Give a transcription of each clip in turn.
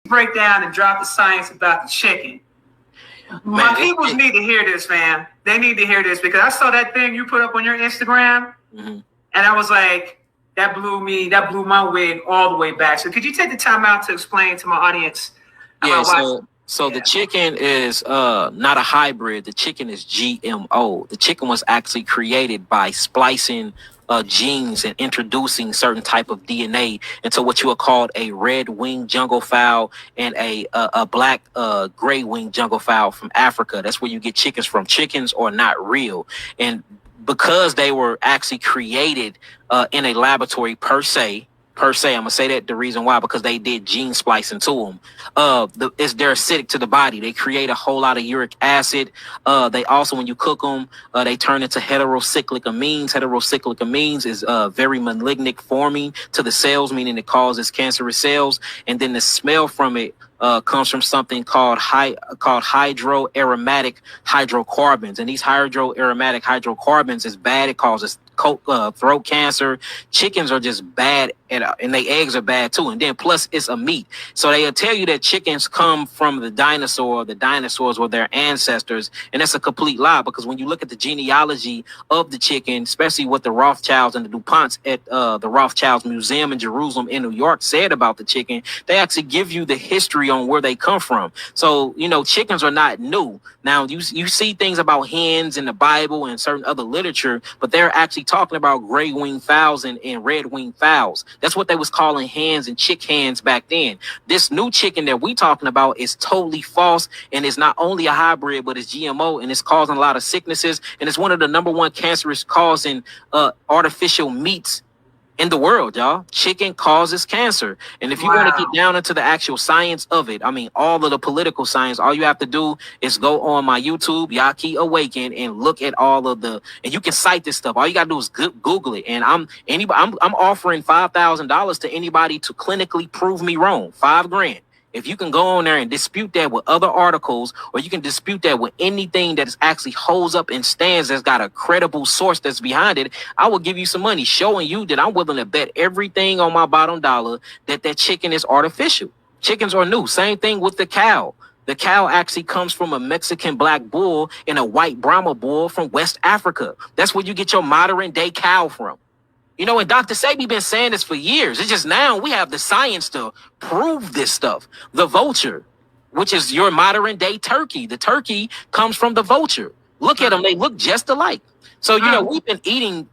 break down and drop the science about the chicken. My peoples need to hear this, man. They need to hear this because I saw that thing you put up on your Instagram, and I was like, that blew my wig all the way back. So could you take the time out to explain to my audience? So the chicken is not a hybrid. The chicken is GMO. The chicken was actually created by splicing genes and introducing certain type of DNA into what you would call a red-winged jungle fowl and a black gray-winged jungle fowl from Africa. That's where you get chickens from. Chickens are not real. And because they were actually created in a laboratory per se, I'm gonna say that the reason why, because they did gene splicing to them. They're acidic to the body. They create a whole lot of uric acid. They also, when you cook them, they turn into heterocyclic amines. Heterocyclic amines is very malignant forming to the cells, meaning it causes cancerous cells. And then the smell from it comes from something called hydroaromatic hydrocarbons. And these hydroaromatic hydrocarbons is bad. It causes throat cancer. Chickens are just bad and their eggs are bad too. And then plus it's a meat. So they'll tell you that chickens come from the dinosaurs were their ancestors. And that's a complete lie, because when you look at the genealogy of the chicken, especially what the Rothschilds and the DuPonts at the Rothschilds Museum in Jerusalem in New York said about the chicken, they actually give you the history on where they come from. So, chickens are not new. Now, you see things about hens in the Bible and certain other literature, but they're actually talking about gray-winged fowls and red-winged fowls. That's what they was calling hens and chick hens back then. This new chicken that we talking about is totally false, and it's not only a hybrid, but it's GMO, and it's causing a lot of sicknesses, and it's one of the number one cancerous causing artificial meats in the world, y'all. Chicken causes cancer. And if you want to get down into the actual science of it, I mean, all of the political science, all you have to do is go on my YouTube, Yaki Awaken, and look at all of and you can cite this stuff. All you got to do is Google it. And I'm offering $5,000 to anybody to clinically prove me wrong. $5,000. If you can go on there and dispute that with other articles, or you can dispute that with anything that is actually holds up and stands that's got a credible source that's behind it, I will give you some money showing you that I'm willing to bet everything on my bottom dollar that chicken is artificial. Chickens are new. Same thing with the cow. The cow actually comes from a Mexican black bull and a white Brahma bull from West Africa. That's where you get your modern day cow from. And Dr. Sebi been saying this for years. It's just now we have the science to prove this stuff. The vulture, which is your modern day turkey. The turkey comes from the vulture. Look at them. They look just alike. So, we've been eating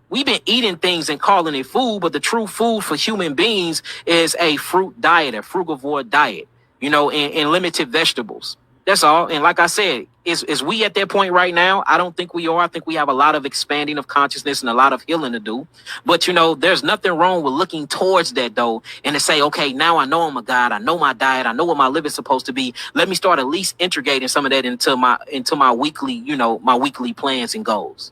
things and calling it food, but the true food for human beings is a fruit diet, a frugivore diet, and limited vegetables. That's all. And like I said, is we at that point right now? I don't think we are. I think we have a lot of expanding of consciousness and a lot of healing to do. But, there's nothing wrong with looking towards that, though, and to say, okay, now I know I'm a God. I know my diet. I know what my living's supposed to be. Let me start at least integrating some of that into my weekly, my weekly plans and goals.